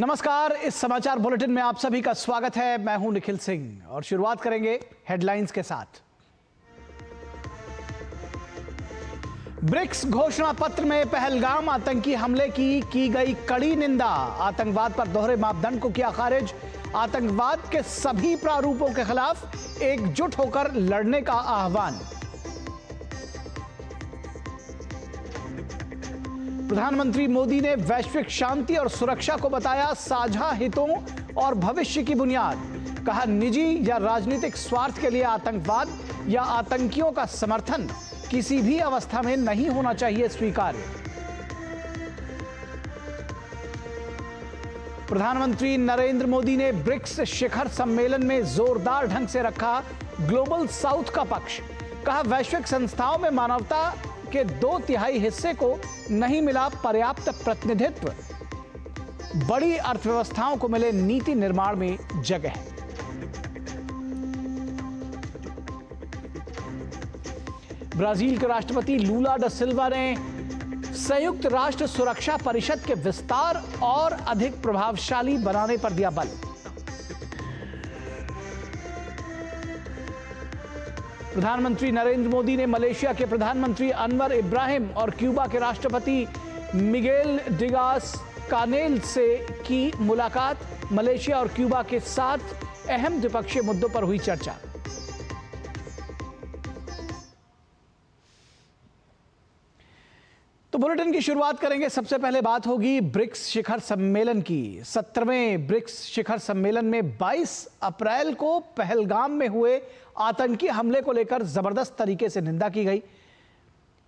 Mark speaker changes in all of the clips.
Speaker 1: नमस्कार, इस समाचार बुलेटिन में आप सभी का स्वागत है। मैं हूं निखिल सिंह और शुरुआत करेंगे हेडलाइंस के साथ। ब्रिक्स घोषणा पत्र में पहलगाम आतंकी हमले की गई कड़ी निंदा। आतंकवाद पर दोहरे मापदंड को किया खारिज। आतंकवाद के सभी प्रारूपों के खिलाफ एकजुट होकर लड़ने का आह्वान। प्रधानमंत्री मोदी ने वैश्विक शांति और सुरक्षा को बताया साझा हितों और भविष्य की बुनियाद। कहा, निजी या राजनीतिक स्वार्थ के लिए आतंकवाद या आतंकियों का समर्थन किसी भी अवस्था में नहीं होना चाहिए स्वीकार्य। प्रधानमंत्री नरेंद्र मोदी ने ब्रिक्स शिखर सम्मेलन में जोरदार ढंग से रखा ग्लोबल साउथ का पक्ष। कहा, वैश्विक संस्थाओं में मानवता के 2/3 हिस्से को नहीं मिला पर्याप्त प्रतिनिधित्व। बड़ी अर्थव्यवस्थाओं को मिले नीति निर्माण में जगह। ब्राजील के राष्ट्रपति लूला दा सिल्वा ने संयुक्त राष्ट्र सुरक्षा परिषद के विस्तार और अधिक प्रभावशाली बनाने पर दिया बल। प्रधानमंत्री नरेंद्र मोदी ने मलेशिया के प्रधानमंत्री अनवर इब्राहिम और क्यूबा के राष्ट्रपति मिगेल डियाज कानेल से की मुलाकात। मलेशिया और क्यूबा के साथ अहम द्विपक्षीय मुद्दों पर हुई चर्चा। तो बुलेटिन की शुरुआत करेंगे। सबसे पहले बात होगी ब्रिक्स शिखर सम्मेलन की। 17वें ब्रिक्स शिखर सम्मेलन में 22 अप्रैल को पहलगाम में हुए आतंकी हमले को लेकर जबरदस्त तरीके से निंदा की गई।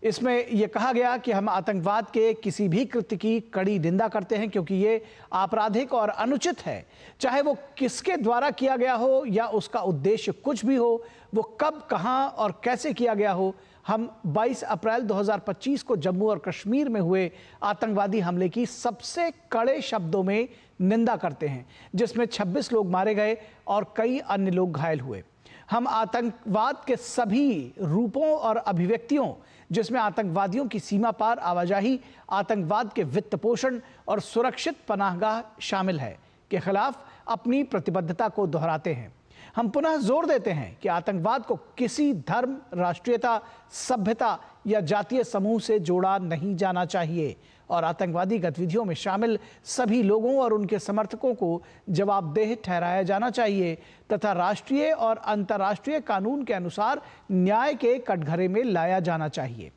Speaker 1: इसमें यह कहा गया कि हम आतंकवाद के किसी भी कृत्य की कड़ी निंदा करते हैं, क्योंकि ये आपराधिक और अनुचित है। चाहे वो किसके द्वारा किया गया हो या उसका उद्देश्य कुछ भी हो, वो कब, कहां और कैसे किया गया हो। हम 22 अप्रैल 2025 को जम्मू और कश्मीर में हुए आतंकवादी हमले की सबसे कड़े शब्दों में निंदा करते हैं, जिसमें 26 लोग मारे गए और कई अन्य लोग घायल हुए। हम आतंकवाद के सभी रूपों और अभिव्यक्तियों, जिसमें आतंकवादियों की सीमा पार आवाजाही, आतंकवाद के वित्त पोषण और सुरक्षित पनाहगाह शामिल है, के खिलाफ अपनी प्रतिबद्धता को दोहराते हैं। हम पुनः जोर देते हैं कि आतंकवाद को किसी धर्म, राष्ट्रीयता, सभ्यता या जातीय समूह से जोड़ा नहीं जाना चाहिए और आतंकवादी गतिविधियों में शामिल सभी लोगों और उनके समर्थकों को जवाबदेह ठहराया जाना चाहिए तथा राष्ट्रीय और अंतर्राष्ट्रीय कानून के अनुसार न्याय के कटघरे में लाया जाना चाहिए।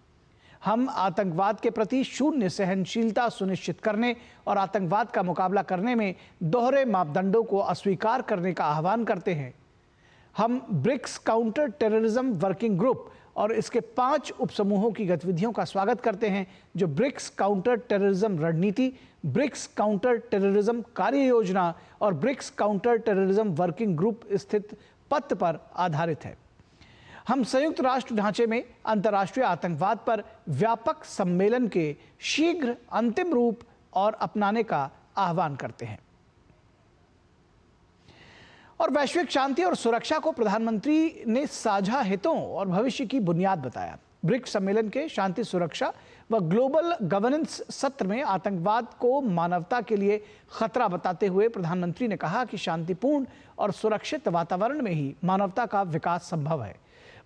Speaker 1: हम आतंकवाद के प्रति शून्य सहनशीलता सुनिश्चित करने और आतंकवाद का मुकाबला करने में दोहरे मापदंडों को अस्वीकार करने का आह्वान करते हैं। हम BRICS counter terrorism working group और इसके 5 उपसमूहों की गतिविधियों का स्वागत करते हैं, जो ब्रिक्स काउंटर टेररिज्म रणनीति, ब्रिक्स काउंटर टेररिज्म कार्य योजना और BRICS counter terrorism working group स्थित पत्र पर आधारित है। हम संयुक्त राष्ट्र ढांचे में अंतर्राष्ट्रीय आतंकवाद पर व्यापक सम्मेलन के शीघ्र अंतिम रूप और अपनाने का आह्वान करते हैं। और वैश्विक शांति और सुरक्षा को प्रधानमंत्री ने साझा हितों और भविष्य की बुनियाद बताया। ब्रिक्स सम्मेलन के शांति, सुरक्षा व ग्लोबल गवर्नेंस सत्र में आतंकवाद को मानवता के लिए खतरा बताते हुए प्रधानमंत्री ने कहा कि शांतिपूर्ण और सुरक्षित वातावरण में ही मानवता का विकास संभव है।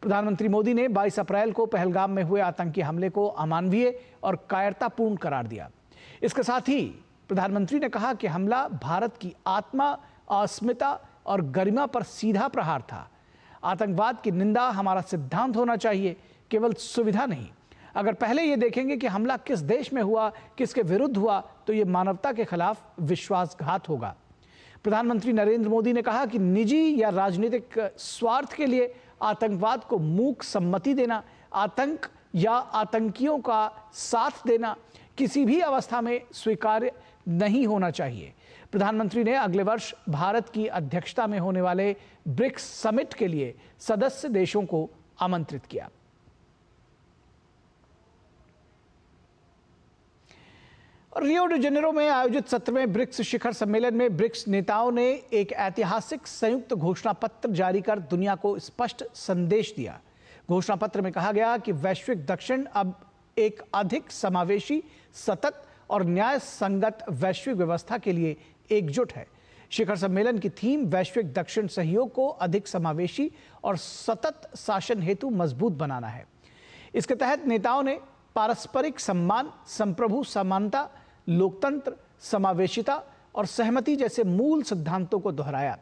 Speaker 1: प्रधानमंत्री मोदी ने 22 अप्रैल को पहलगाम में हुए आतंकी हमले को अमानवीय और कायरतापूर्ण करार दिया। इसके साथ ही प्रधानमंत्री ने कहा कि हमला भारत की आत्मा, अस्मिता और गरिमा पर सीधा प्रहार था। आतंकवाद की निंदा हमारा सिद्धांत होना चाहिए, केवल सुविधा नहीं। अगर पहले ये देखेंगे कि हमला किस देश में हुआ, किसके विरुद्ध हुआ, तो ये मानवता के खिलाफ विश्वासघात होगा। प्रधानमंत्री नरेंद्र मोदी ने कहा कि निजी या राजनीतिक स्वार्थ के लिए आतंकवाद को मूक सम्मति देना, आतंक या आतंकियों का साथ देना किसी भी अवस्था में स्वीकार्य नहीं होना चाहिए। प्रधानमंत्री ने अगले वर्ष भारत की अध्यक्षता में होने वाले ब्रिक्स समिट के लिए सदस्य देशों को आमंत्रित किया। रियो डी जेनेरो में आयोजित 17वें ब्रिक्स शिखर सम्मेलन में ब्रिक्स नेताओं ने एक ऐतिहासिक संयुक्त घोषणा पत्र जारी कर दुनिया को स्पष्ट संदेश दिया। घोषणा पत्र में कहा गया कि वैश्विक दक्षिण अब एक अधिक समावेशी, सतत और न्याय संगत वैश्विक व्यवस्था के लिए एकजुट है। शिखर सम्मेलन की थीम वैश्विक दक्षिण सहयोग को अधिक समावेशी और सतत शासन हेतु मजबूत बनाना है। इसके तहत नेताओं ने पारस्परिक सम्मान, संप्रभु समानता, लोकतंत्र, समावेशिता और सहमति जैसे मूल सिद्धांतों को दोहराया।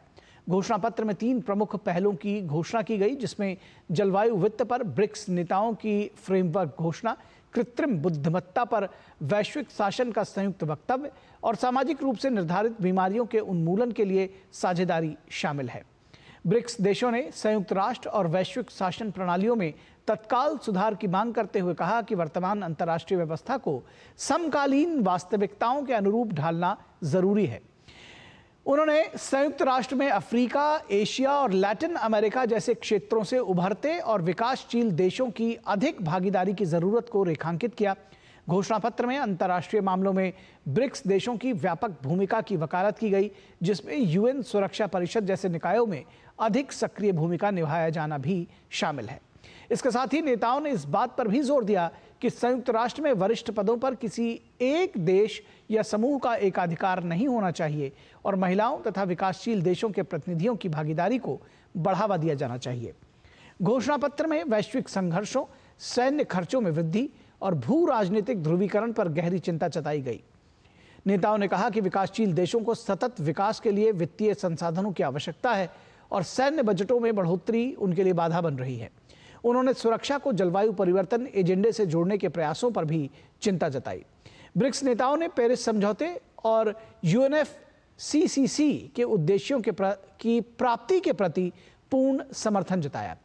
Speaker 1: घोषणा पत्र में 3 प्रमुख पहलों की घोषणा की गई, जिसमें जलवायु वित्त पर ब्रिक्स नेताओं की फ्रेमवर्क घोषणा, कृत्रिम बुद्धिमत्ता पर वैश्विक शासन का संयुक्त वक्तव्य और सामाजिक रूप से निर्धारित बीमारियों के उन्मूलन के लिए साझेदारी शामिल है। ब्रिक्स देशों ने संयुक्त राष्ट्र और वैश्विक शासन प्रणालियों में तत्काल सुधार की मांग करते हुए कहा कि वर्तमान अंतर्राष्ट्रीय व्यवस्था को समकालीन वास्तविकताओं के अनुरूप ढालना जरूरी है। उन्होंने संयुक्त राष्ट्र में अफ्रीका, एशिया और लैटिन अमेरिका जैसे क्षेत्रों से उभरते और विकासशील देशों की अधिक भागीदारी की जरूरत को रेखांकित किया। घोषणा पत्र में अंतर्राष्ट्रीय मामलों में ब्रिक्स देशों की व्यापक भूमिका की वकालत की गई, जिसमें यूएन सुरक्षा परिषद जैसे निकायों में अधिक सक्रिय भूमिका निभाया जाना भी शामिल है। इसके साथ ही नेताओं ने इस बात पर भी जोर दिया कि संयुक्त राष्ट्र में वरिष्ठ पदों पर किसी एक देश या समूह का एकाधिकार नहीं होना चाहिए और महिलाओं तथा विकासशील देशों के प्रतिनिधियों की भागीदारी को बढ़ावा दिया जाना चाहिए। घोषणा पत्र में वैश्विक संघर्षों, सैन्य खर्चों में वृद्धि और भू राजनीतिक ध्रुवीकरण पर गहरी चिंता जताई गई। नेताओं ने कहा कि विकासशील देशों को सतत विकास के लिए वित्तीय संसाधनों की आवश्यकता है और सैन्य बजटों में बढ़ोतरी उनके लिए बाधा बन रही है। उन्होंने सुरक्षा को जलवायु परिवर्तन एजेंडे से जोड़ने के प्रयासों पर भी चिंता जताई। ब्रिक्स नेताओं ने पेरिस समझौते और यूएनएफसीसीसी के उद्देश्यों की प्राप्ति के प्रति पूर्ण समर्थन जताया।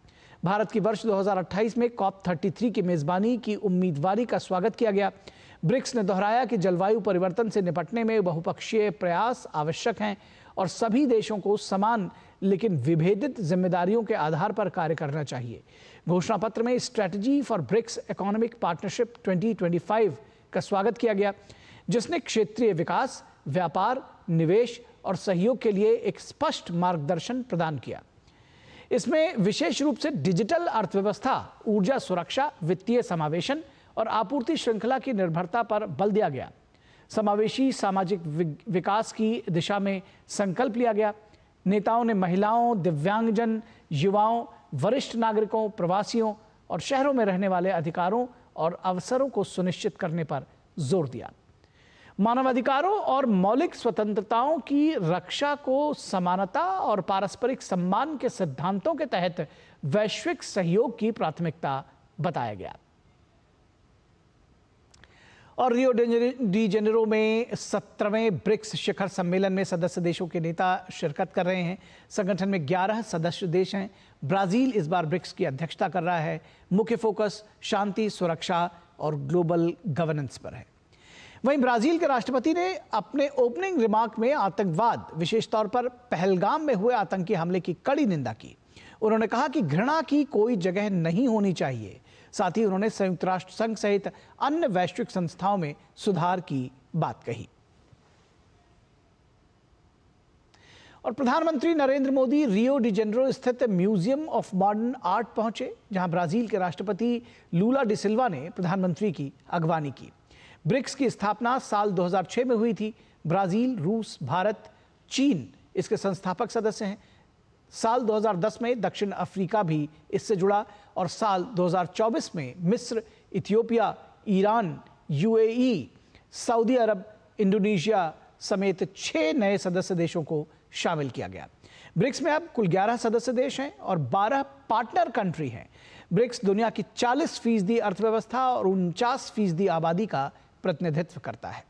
Speaker 1: भारत की वर्ष 2028 में COP33 की मेजबानी की उम्मीदवारी का स्वागत किया गया। ब्रिक्स ने दोहराया कि जलवायु परिवर्तन से निपटने में बहुपक्षीय प्रयास आवश्यक हैं और सभी देशों को समान लेकिन विभेदित जिम्मेदारियों के आधार पर कार्य करना चाहिए। घोषणा पत्र में strategy for BRICS economic partnership 2025 का स्वागत किया गया, जिसने क्षेत्रीय विकास, व्यापार, निवेश और सहयोग के लिए एक स्पष्ट मार्गदर्शन प्रदान किया। इसमें विशेष रूप से डिजिटल अर्थव्यवस्था, ऊर्जा सुरक्षा, वित्तीय समावेशन और आपूर्ति श्रृंखला की निर्भरता पर बल दिया गया। समावेशी सामाजिक विकास की दिशा में संकल्प लिया गया। नेताओं ने महिलाओं, दिव्यांगजन, युवाओं, वरिष्ठ नागरिकों, प्रवासियों और शहरों में रहने वाले अधिकारों और अवसरों को सुनिश्चित करने पर जोर दिया। मानवाधिकारों और मौलिक स्वतंत्रताओं की रक्षा को समानता और पारस्परिक सम्मान के सिद्धांतों के तहत वैश्विक सहयोग की प्राथमिकता बताया गया। और रियो डी जेनेरो में 17वें ब्रिक्स शिखर सम्मेलन में सदस्य देशों के नेता शिरकत कर रहे हैं। संगठन में 11 सदस्य देश हैं। ब्राजील इस बार ब्रिक्स की अध्यक्षता कर रहा है। मुख्य फोकस शांति, सुरक्षा और ग्लोबल गवर्नेंस पर है। वहीं ब्राजील के राष्ट्रपति ने अपने ओपनिंग रिमार्क में आतंकवाद, विशेष तौर पर पहलगाम में हुए आतंकी हमले की कड़ी निंदा की। उन्होंने कहा कि घृणा की कोई जगह नहीं होनी चाहिए। साथ ही उन्होंने संयुक्त राष्ट्र संघ सहित अन्य वैश्विक संस्थाओं में सुधार की बात कही। और प्रधानमंत्री Narendra Modi Rio de Janeiro स्थित म्यूजियम ऑफ मॉडर्न आर्ट पहुंचे, जहां ब्राजील के राष्ट्रपति लूला डी सिल्वा ने प्रधानमंत्री की अगवानी की। ब्रिक्स की स्थापना साल 2006 में हुई थी। ब्राजील, रूस, भारत, चीन इसके संस्थापक सदस्य हैं। साल 2010 में दक्षिण अफ्रीका भी इससे जुड़ा और साल 2024 में मिस्र, इथियोपिया, ईरान, यूएई, सऊदी अरब, इंडोनेशिया समेत 6 नए सदस्य देशों को शामिल किया गया। ब्रिक्स में अब कुल 11 सदस्य देश हैं और 12 पार्टनर कंट्री हैं। ब्रिक्स दुनिया की 40% अर्थव्यवस्था और 49% आबादी का प्रतिनिधित्व करता है।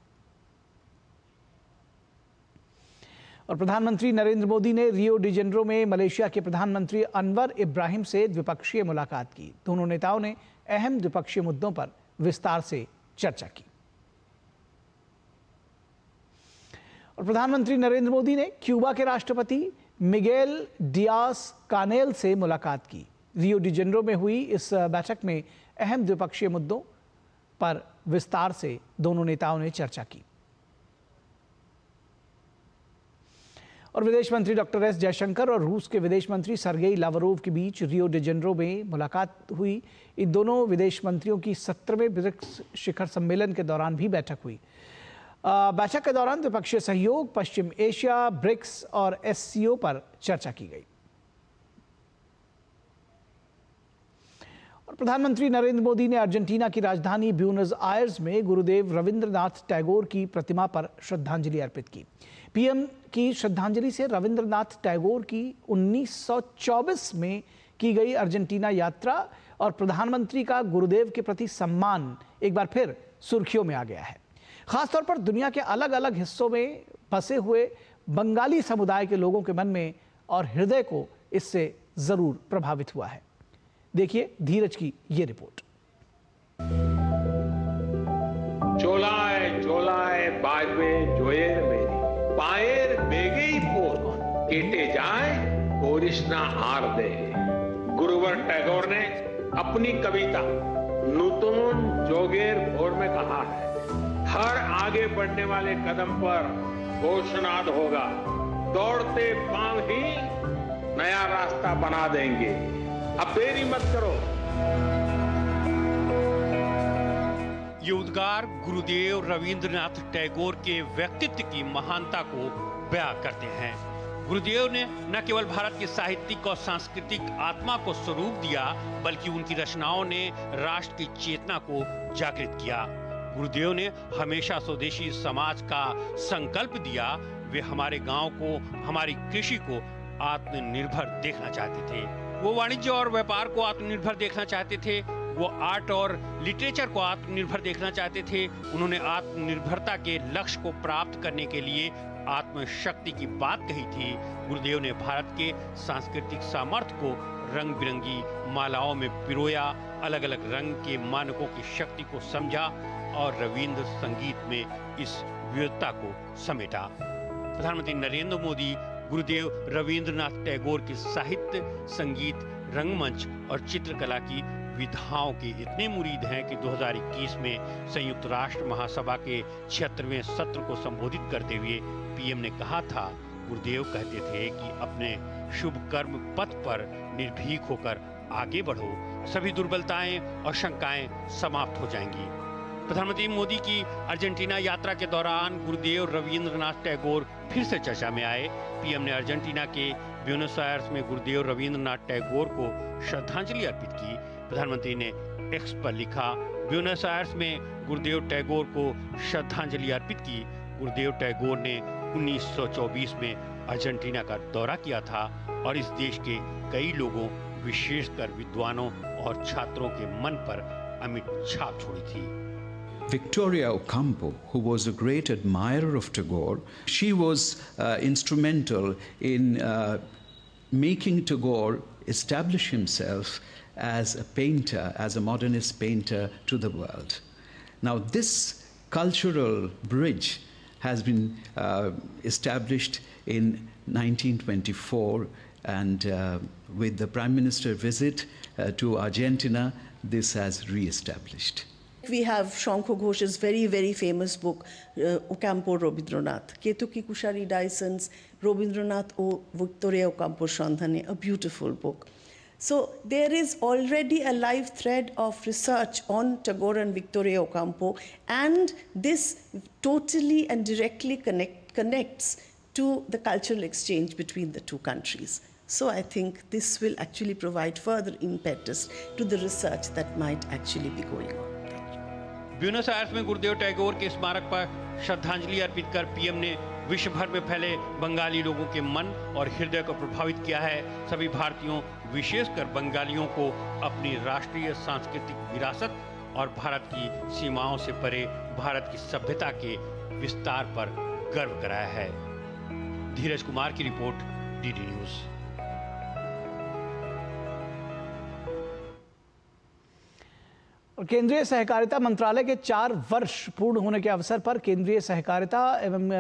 Speaker 1: और प्रधानमंत्री नरेंद्र मोदी ने रियो डी जेनेरो में मलेशिया के प्रधानमंत्री अनवर इब्राहिम से द्विपक्षीय मुलाकात की। दोनों नेताओं ने अहम द्विपक्षीय मुद्दों पर विस्तार से चर्चा की। और प्रधानमंत्री नरेंद्र मोदी ने क्यूबा के राष्ट्रपति मिगेल डियास कानेल से मुलाकात की। रियो डी जेनेरो में हुई इस बैठक में अहम द्विपक्षीय मुद्दों पर विस्तार से दोनों नेताओं ने चर्चा की। और विदेश मंत्री डॉक्टर एस जयशंकर और रूस के विदेश मंत्री सर्गेई लावरोव के बीच रियो डी जेनेरो में मुलाकात हुई। इन दोनों विदेश मंत्रियों की 17वें ब्रिक्स शिखर सम्मेलन के दौरान भी बैठक हुई। बैठक के दौरान द्विपक्षीय सहयोग, पश्चिम एशिया, ब्रिक्स और एससीओ पर चर्चा की गई। और प्रधानमंत्री नरेंद्र मोदी ने अर्जेंटीना की राजधानी ब्यूनस आयर्स में गुरुदेव रविंद्रनाथ टैगोर की प्रतिमा पर श्रद्धांजलि अर्पित की। पीएम की श्रद्धांजलि से रविंद्रनाथ टैगोर की 1924 में की गई अर्जेंटीना यात्रा और प्रधानमंत्री का गुरुदेव के प्रति सम्मान एक बार फिर सुर्खियों में आ गया है। खासतौर पर दुनिया के अलग अलग हिस्सों में बसे हुए बंगाली समुदाय के लोगों के मन में और हृदय को इससे जरूर प्रभावित हुआ है। देखिए धीरज की ये रिपोर्ट।
Speaker 2: चोलाए चोलाए बाजवे जोएर मेरी पाएर बेगे ही पोर केटे जाए कोरिश्ना आर दे। गुरुवर टैगोर ने अपनी कविता नूतन जोगेर भोर में कहा है, हर आगे बढ़ने वाले कदम पर घोषणाद होगा, दौड़ते पांव ही नया रास्ता बना देंगे, अब देरी मत करो।
Speaker 3: ये उद्गार गुरुदेव रविंद्रनाथ टैगोर के व्यक्तित्व की महानता को बयां करते हैं। गुरुदेव ने न केवल भारत की साहित्यिक और सांस्कृतिक आत्मा को स्वरूप दिया, बल्कि उनकी रचनाओं ने राष्ट्र की चेतना को जागृत किया। गुरुदेव ने हमेशा स्वदेशी समाज का संकल्प दिया। वे हमारे गांव को, हमारी कृषि को आत्मनिर्भर देखना चाहते थे। वो वाणिज्य और व्यापार को आत्मनिर्भर देखना चाहते थे। वो आर्ट और लिटरेचर को आत्मनिर्भर देखना चाहते थे। उन्होंने आत्मनिर्भरता के लक्ष्य को प्राप्त करने के लिए आत्मशक्ति की बात कही थी। गुरुदेव ने भारत के सांस्कृतिक सामर्थ्य को रंग बिरंगी मालाओं में पिरोया, अलग अलग रंग के मानकों की शक्ति को समझा और रविंद्र संगीत में इस विविधता को समेटा। प्रधानमंत्री नरेंद्र मोदी गुरुदेव रविंद्रनाथ टैगोर के साहित्य, संगीत, रंगमंच और चित्रकला की विधाओं के इतने मुरीद हैं कि 2021 में संयुक्त राष्ट्र महासभा के 76वें सत्र को संबोधित करते हुए पीएम ने कहा था, गुरुदेव कहते थे कि अपने शुभ कर्म पथ पर निर्भीक होकर आगे बढ़ो, सभी दुर्बलताएं और शंकाएं समाप्त हो जाएंगी। प्रधानमंत्री मोदी की अर्जेंटीना यात्रा के दौरान गुरुदेव रविंद्रनाथ टैगोर फिर से चर्चा में आए। पीएम ने अर्जेंटीना के ब्यूनस आयर्स में गुरुदेव रविंद्रनाथ टैगोर को श्रद्धांजलि अर्पित की। प्रधानमंत्री ने एक्स पर लिखा, ब्यूनस आयर्स में गुरुदेव टैगोर को श्रद्धांजलि अर्पित की। गुरुदेव टैगोर ने 1924 में अर्जेंटीना का दौरा किया था और इस देश के कई लोगों, विशेषकर विद्वानों और छात्रों के मन पर अमिट छाप छोड़ी थी।
Speaker 4: Victoria Ocampo, who was a great admirer of Tagore, she was instrumental in making Tagore establish himself as a painter, as a modernist painter to the world. Now, this cultural bridge has been established in 1924, and with the Prime Minister visit to Argentina, this has re-established.
Speaker 5: We have Shankho Ghosh's very, very famous book, Ocampo Robindranath, Ketuki Kushari Dyson's Robindranath O Victoria Ocampo Shandhane, a beautiful book. So there is already a live thread of research on Tagore and Victoria Ocampo, and this totally and directly connects to the cultural exchange between the two countries. So I think this will actually provide further impetus to the research that might actually be going on.
Speaker 3: Buenos Aires में गुरुदेव टैगोर के स्मारक पर श्रद्धांजलि अर्पित कर PM ने विश्व भर में फैले बंगाली लोगों के मन और हृदय को प्रभावित किया है। सभी भारतीयों, विशेषकर बंगालियों को अपनी राष्ट्रीय सांस्कृतिक विरासत और भारत की सीमाओं से परे भारत की सभ्यता के विस्तार पर गर्व कराया है। धीरज कुमार की रिपोर्ट, डीडी न्यूज।
Speaker 1: और केंद्रीय सहकारिता मंत्रालय के 4 वर्ष पूर्ण होने के अवसर पर केंद्रीय सहकारिता एवं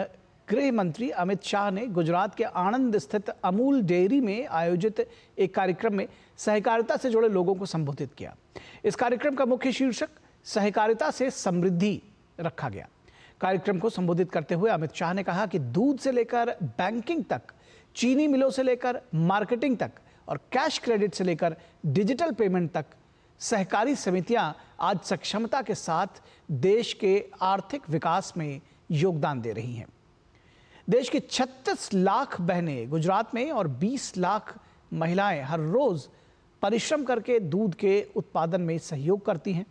Speaker 1: गृह मंत्री अमित शाह ने गुजरात के आणंद स्थित अमूल डेयरी में आयोजित एक कार्यक्रम में सहकारिता से जुड़े लोगों को संबोधित किया। इस कार्यक्रम का मुख्य शीर्षक सहकारिता से समृद्धि रखा गया। कार्यक्रम को संबोधित करते हुए अमित शाह ने कहा कि दूध से लेकर बैंकिंग तक, चीनी मिलों से लेकर मार्केटिंग तक और कैश क्रेडिट से लेकर डिजिटल पेमेंट तक सहकारी समितियां आज सक्षमता के साथ देश के आर्थिक विकास में योगदान दे रही हैं। देश की 36 लाख बहनें गुजरात में और 20 लाख महिलाएं हर रोज परिश्रम करके दूध के उत्पादन में सहयोग करती हैं।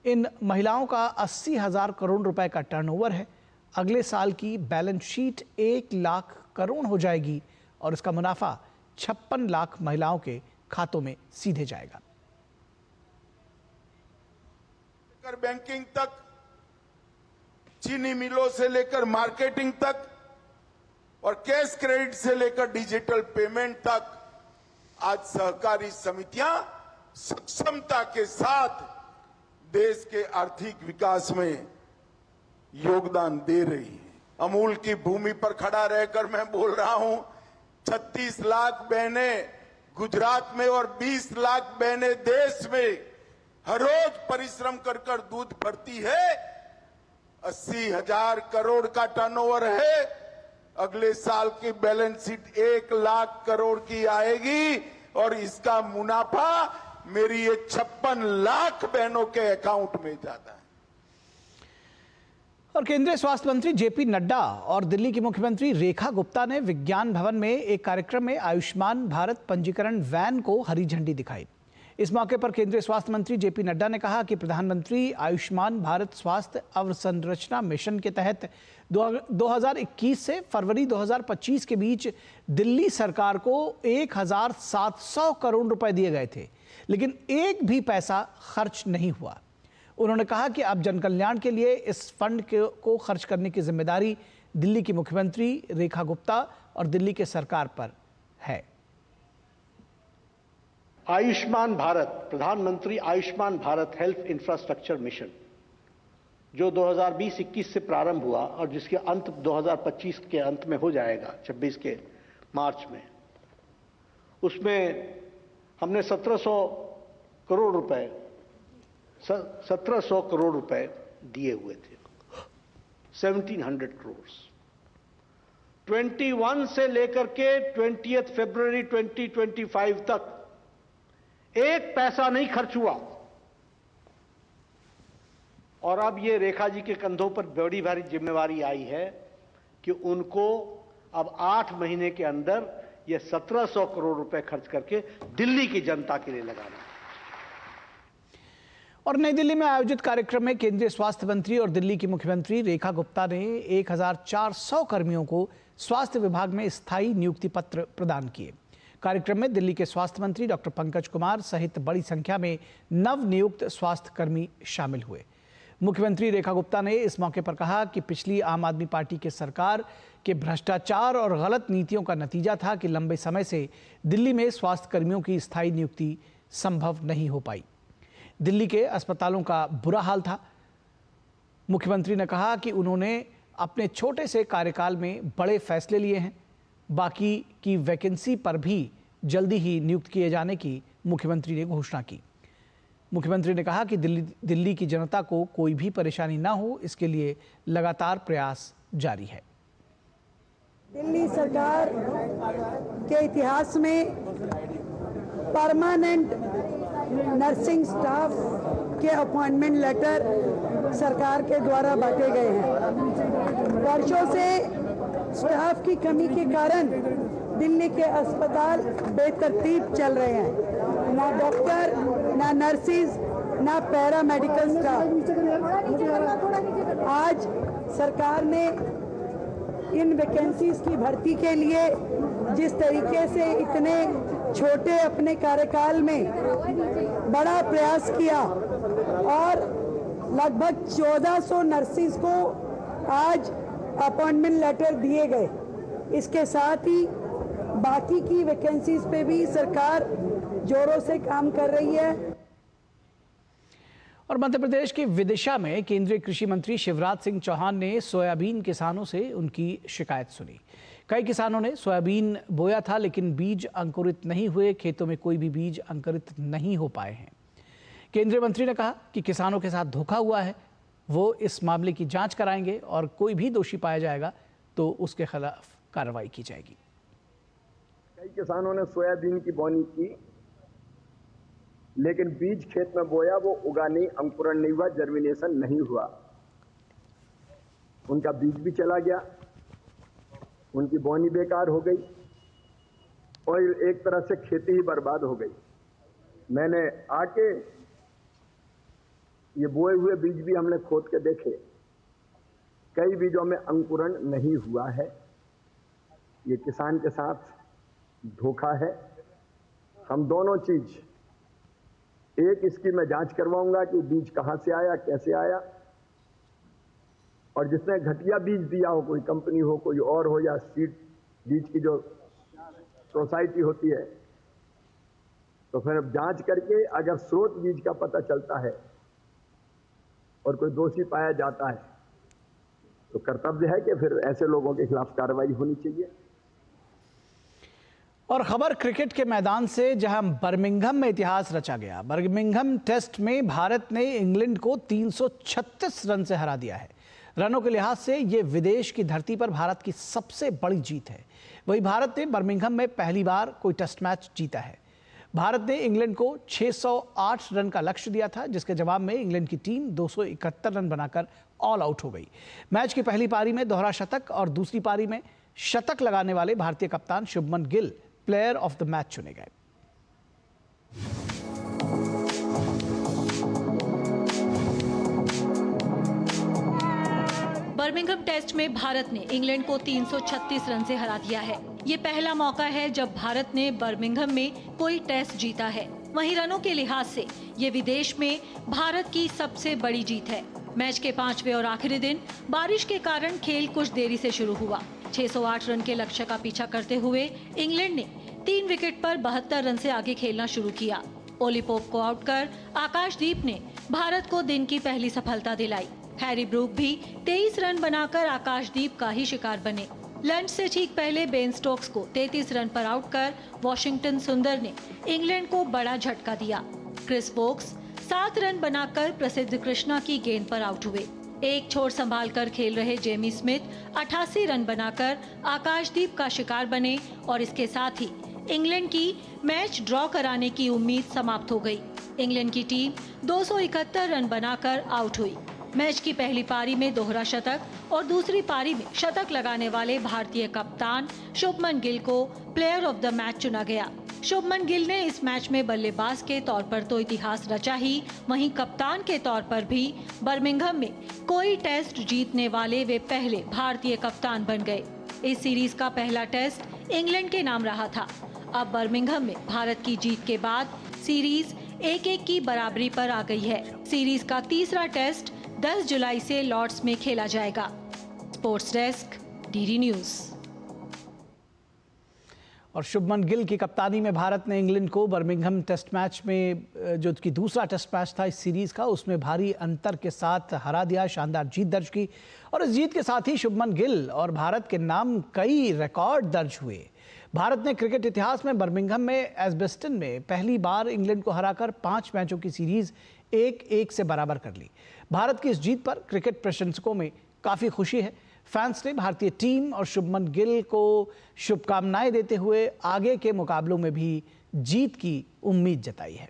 Speaker 1: इन महिलाओं का 80,000 करोड़ रुपए का टर्नओवर है। अगले साल की बैलेंस शीट 1 लाख करोड़ हो जाएगी और इसका मुनाफा 56 लाख महिलाओं के खातों में सीधे जाएगा।
Speaker 6: बैंकिंग तक, चीनी मिलों से लेकर मार्केटिंग तक और कैश क्रेडिट से लेकर डिजिटल पेमेंट तक आज सहकारी समितियां सक्षमता के साथ देश के आर्थिक विकास में योगदान दे रही है। अमूल की भूमि पर खड़ा रहकर मैं बोल रहा हूं, 36 लाख बहनें गुजरात में और 20 लाख बहनें देश में हर रोज परिश्रम कर कर दूध भरती है। 80,000 करोड़ का टर्नओवर है। अगले साल की बैलेंस शीट 1 लाख करोड़ की आएगी और इसका मुनाफा मेरी ये 56 लाख बहनों के अकाउंट में जाता है।
Speaker 1: और केंद्रीय स्वास्थ्य मंत्री जेपी नड्डा और दिल्ली की मुख्यमंत्री रेखा गुप्ता ने विज्ञान भवन में एक कार्यक्रम में आयुष्मान भारत पंजीकरण वैन को हरी झंडी दिखाई। इस मौके पर केंद्रीय स्वास्थ्य मंत्री जेपी नड्डा ने कहा कि प्रधानमंत्री आयुष्मान भारत स्वास्थ्य अवसंरचना मिशन के तहत 2021 से फरवरी 2025 के बीच दिल्ली सरकार को 1,700 करोड़ रुपए दिए गए थे, लेकिन एक भी पैसा खर्च नहीं हुआ। उन्होंने कहा कि अब जनकल्याण के लिए इस फंड को खर्च करने की जिम्मेदारी दिल्ली की मुख्यमंत्री रेखा गुप्ता और दिल्ली के सरकार पर है।
Speaker 7: आयुष्मान भारत, प्रधानमंत्री Ayushman Bharat health infrastructure mission, जो 2020-21 से प्रारंभ हुआ और जिसके अंत 2025 के अंत में हो जाएगा, 26 के मार्च में, उसमें हमने 1700 करोड़ रुपए दिए हुए थे। 1700 करोड़ 21 से लेकर के 20 फरवरी 2025 तक एक पैसा नहीं खर्च हुआ। और अब ये रेखा जी के कंधों पर बड़ी भारी जिम्मेवारी आई है कि उनको अब 8 महीने के अंदर ये 1700 करोड़ रुपए खर्च करके दिल्ली की जनता के लिए लगाना।
Speaker 1: और नई दिल्ली में आयोजित कार्यक्रम में केंद्रीय स्वास्थ्य मंत्री और दिल्ली की मुख्यमंत्री रेखा गुप्ता ने 1,400 कर्मियों को स्वास्थ्य विभाग में स्थायी नियुक्ति पत्र प्रदान किए। कार्यक्रम में दिल्ली के स्वास्थ्य मंत्री डॉक्टर पंकज कुमार सहित बड़ी संख्या में नवनियुक्त स्वास्थ्य कर्मी शामिल हुए। मुख्यमंत्री रेखा गुप्ता ने इस मौके पर कहा कि पिछली आम आदमी पार्टी के सरकार के भ्रष्टाचार और गलत नीतियों का नतीजा था कि लंबे समय से दिल्ली में स्वास्थ्य कर्मियों की स्थायी नियुक्ति संभव नहीं हो पाई। दिल्ली के अस्पतालों का बुरा हाल था। मुख्यमंत्री ने कहा कि उन्होंने अपने छोटे से कार्यकाल में बड़े फैसले लिए हैं। बाकी की वैकेंसी पर भी जल्दी ही नियुक्त किए जाने की मुख्यमंत्री ने घोषणा की। मुख्यमंत्री ने कहा कि दिल्ली की जनता को कोई भी परेशानी ना हो, इसके लिए लगातार प्रयास जारी है।
Speaker 8: दिल्ली सरकार के इतिहास में परमानेंट नर्सिंग स्टाफ के अपॉइंटमेंट लेटर सरकार के द्वारा बांटे गए हैं। वर्षों से स्टाफ की कमी के कारण दिल्ली के अस्पताल बेतरतीब चल रहे हैं। ना डॉक्टर, ना नर्सिस, ना पैरामेडिकल स्टाफ। आज सरकार ने इन वैकेंसीज की भर्ती के लिए जिस तरीके से इतने छोटे अपने कार्यकाल में बड़ा प्रयास किया और लगभग 1400 नर्सिस को आज अपॉइंटमेंट लेटर दिए गए। इसके साथ ही बाकी की वैकेंसीज पे भी सरकार जोरों से काम कर रही है।
Speaker 1: और मध्य प्रदेश के विदिशा में केंद्रीय कृषि मंत्री शिवराज सिंह चौहान ने सोयाबीन किसानों से उनकी शिकायत सुनी। कई किसानों ने सोयाबीन बोया था लेकिन बीज अंकुरित नहीं हुए, खेतों में कोई भी बीज अंकुरित नहीं हो पाए हैं। केंद्रीय मंत्री ने कहा कि किसानों के साथ धोखा हुआ है, वो इस मामले की जांच कराएंगे और कोई भी दोषी पाया जाएगा तो उसके खिलाफ कार्रवाई की जाएगी।
Speaker 9: कई किसानों ने सोयाबीन की बोनी की लेकिन बीज खेत में बोया, वो उगा नहीं, अंकुरण नहीं हुआ, जर्मिनेशन नहीं हुआ। उनका बीज भी चला गया, उनकी बोनी बेकार हो गई और एक तरह से खेती ही बर्बाद हो गई। मैंने आके ये बोए हुए बीज भी हमने खोद के देखे, कई बीजों में अंकुरण नहीं हुआ है। ये किसान के साथ धोखा है। हम दोनों चीज, एक इसकी मैं जांच करवाऊंगा कि बीज कहां से आया, कैसे आया, और जिसने घटिया बीज दिया हो, कोई कंपनी हो, कोई और हो, या सीड बीज की जो सोसाइटी होती है, तो फिर अब जांच करके अगर स्रोत बीज का पता चलता है और कोई दोषी पाया जाता है तो कर्तव्य है कि फिर ऐसे लोगों के खिलाफ कार्रवाई होनी चाहिए।
Speaker 1: और खबर क्रिकेट के मैदान से, जहां बर्मिंघम में इतिहास रचा गया। बर्मिंघम टेस्ट में भारत ने इंग्लैंड को 336 रन से हरा दिया है। रनों के लिहाज से ये विदेश की धरती पर भारत की सबसे बड़ी जीत है। वही भारत ने बर्मिंघम में पहली बार कोई टेस्ट मैच जीता है। भारत ने इंग्लैंड को 608 रन का लक्ष्य दिया था, जिसके जवाब में इंग्लैंड की टीम 271 रन बनाकर ऑल आउट हो गई। मैच की पहली पारी में दोहरा शतक और दूसरी पारी में शतक लगाने वाले भारतीय कप्तान Shubman Gill player of the match चुने गए।
Speaker 10: बर्मिंघम टेस्ट में भारत ने इंग्लैंड को 336 रन से हरा दिया है। ये पहला मौका है जब भारत ने बर्मिंघम में कोई टेस्ट जीता है। वहीं रनों के लिहाज से ये विदेश में भारत की सबसे बड़ी जीत है। मैच के 5वें और आखिरी दिन बारिश के कारण खेल कुछ देरी से शुरू हुआ। 608 रन के लक्ष्य का पीछा करते हुए इंग्लैंड ने 3 विकेट पर 72 रन से आगे खेलना शुरू किया। ओली पोप को आउट कर आकाशदीप ने भारत को दिन की पहली सफलता दिलाई। हैरी ब्रूक भी 23 रन बनाकर आकाशदीप का ही शिकार बने। लंच से ठीक पहले बेन स्टोक्स को 33 रन पर आउट कर वॉशिंगटन सुंदर ने इंग्लैंड को बड़ा झटका दिया। क्रिस वोक्स 7 रन बनाकर प्रसिद्ध कृष्णा की गेंद पर आउट हुए। एक छोर संभालकर खेल रहे जेमी स्मिथ 88 रन बनाकर आकाशदीप का शिकार बने और इसके साथ ही इंग्लैंड की मैच ड्रॉ कराने की उम्मीद समाप्त हो गई। इंग्लैंड की टीम 271 रन बनाकर आउट हुई। मैच की पहली पारी में दोहरा शतक और दूसरी पारी में शतक लगाने वाले भारतीय कप्तान शुभमन गिल को प्लेयर ऑफ द मैच चुना गया। शुभमन गिल ने इस मैच में बल्लेबाज के तौर पर तो इतिहास रचा ही, वहीं कप्तान के तौर पर भी बर्मिंघम में कोई टेस्ट जीतने वाले वे पहले भारतीय कप्तान बन गए। इस सीरीज का पहला टेस्ट इंग्लैंड के नाम रहा था। अब बर्मिंघम में भारत की जीत के बाद सीरीज 1-1 की बराबरी पर आ गई है। सीरीज का तीसरा टेस्ट 10 जुलाई से लॉर्ड्स में खेला जाएगा। Sports desk, DD news.
Speaker 1: और शुभमन गिल की कप्तानी में भारत ने इंग्लैंड को बर्मिंघम टेस्ट मैच में, जो कि दूसरा टेस्ट मैच था इस सीरीज का, उसमें भारी अंतर के साथ हरा दिया, शानदार जीत दर्ज की। और इस जीत के साथ ही शुभमन गिल और भारत के नाम कई रिकॉर्ड दर्ज हुए। भारत ने क्रिकेट इतिहास में बर्मिंघम में एजबेस्टन में पहली बार इंग्लैंड को हराकर 5 मैचों की सीरीज 1-1 से बराबर कर ली। भारत की इस जीत पर क्रिकेट प्रशंसकों में काफी खुशी है। फैंस ने भारतीय टीम और शुभमन गिल को शुभकामनाएं देते हुए आगे के मुकाबलों में भी जीत की उम्मीद जताई है।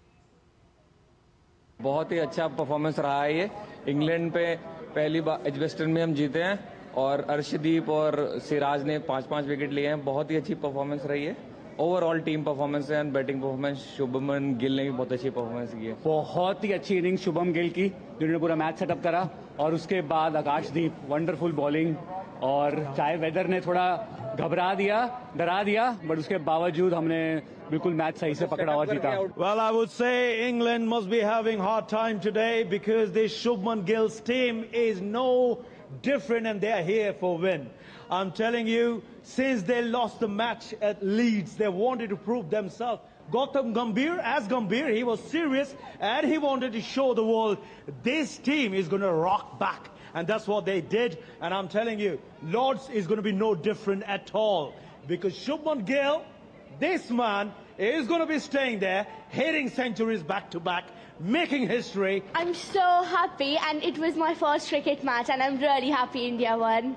Speaker 11: बहुत ही अच्छा परफॉर्मेंस रहा है ये। इंग्लैंड पे पहली बार एजबेस्टन में हम जीते हैं और अर्शदीप और सिराज ने 5-5 विकेट लिए हैं। बहुत ही अच्छी परफॉर्मेंस रही है। Overall team performance and batting performance Shubman Gill ने भी बहुत अच्छी परफॉर्मेंस की है।
Speaker 12: बहुत ही अच्छी इनिंग्स शुभम गिल की, जिन्होंने पूरा मैच सेटअप करा, और उसके बाद आकाशदीप वंडरफुल बॉलिंग। और चाहे वेदर ने थोड़ा घबरा दिया, डरा दिया, बट उसके बावजूद हमने बिल्कुल मैच सही से पकड़ा और जीता।
Speaker 13: Well, I would say England must be having hard time today because this Shubman Gill's team is no different and they are here for win. I'm telling you, since they lost the match at Leeds, they wanted to prove themselves. Gautam Gambhir, as Gambhir, he was serious and he wanted to show the world this team is going to rock back. And that's what they did. And I'm telling you, Lords is going to be no different at all. Because Shubman Gill, this man, is going to be staying there, hitting centuries back to back, making history.
Speaker 14: I'm so happy, and it was my first cricket match, and I'm really happy India won.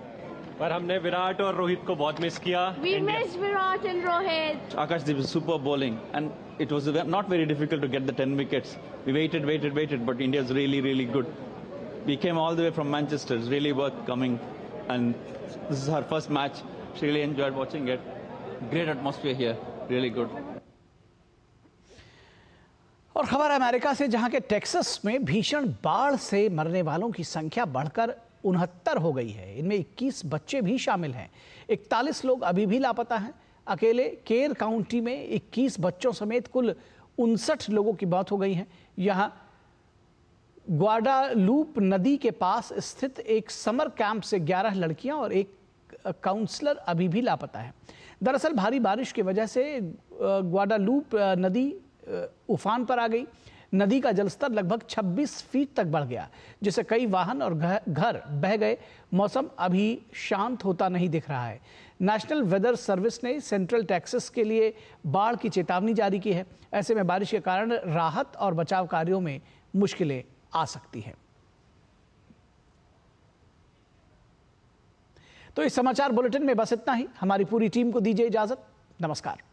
Speaker 15: पर हमने विराट और रोहित को बहुत miss किया।
Speaker 14: We missed Virat and Rohit.
Speaker 15: Akashdeep is super bowling, and it was not very difficult to get the 10 wickets. We waited, but India's really good. We came all the way from Manchester. It's really worth coming and this is her first match. She really enjoyed watching it. Great atmosphere here, really good.
Speaker 1: और खबर America से, जहां के Texas में भीषण बाढ़ से मरने वालों की संख्या बढ़कर 69 हो गई है। इनमें 21 बच्चे भी शामिल हैं। 41 लोग अभी भी लापता हैं। अकेले केर काउंटी में 21 बच्चों समेत कुल 59 लोगों की मौत हो गई है। यहां ग्वाडालूप नदी के पास स्थित एक समर कैंप से 11 लड़कियां और एक काउंसलर अभी भी लापता है। दरअसल भारी बारिश की वजह से ग्वाडालूप नदी उफान पर आ गई। नदी का जलस्तर लगभग 26 फीट तक बढ़ गया, जिससे कई वाहन और घर बह गए। मौसम अभी शांत होता नहीं दिख रहा है। नेशनल वेदर सर्विस ने सेंट्रल टेक्सास के लिए बाढ़ की चेतावनी जारी की है। ऐसे में बारिश के कारण राहत और बचाव कार्यों में मुश्किलें आ सकती हैं। तो इस समाचार बुलेटिन में बस इतना ही। हमारी पूरी टीम को दीजिए इजाजत। नमस्कार।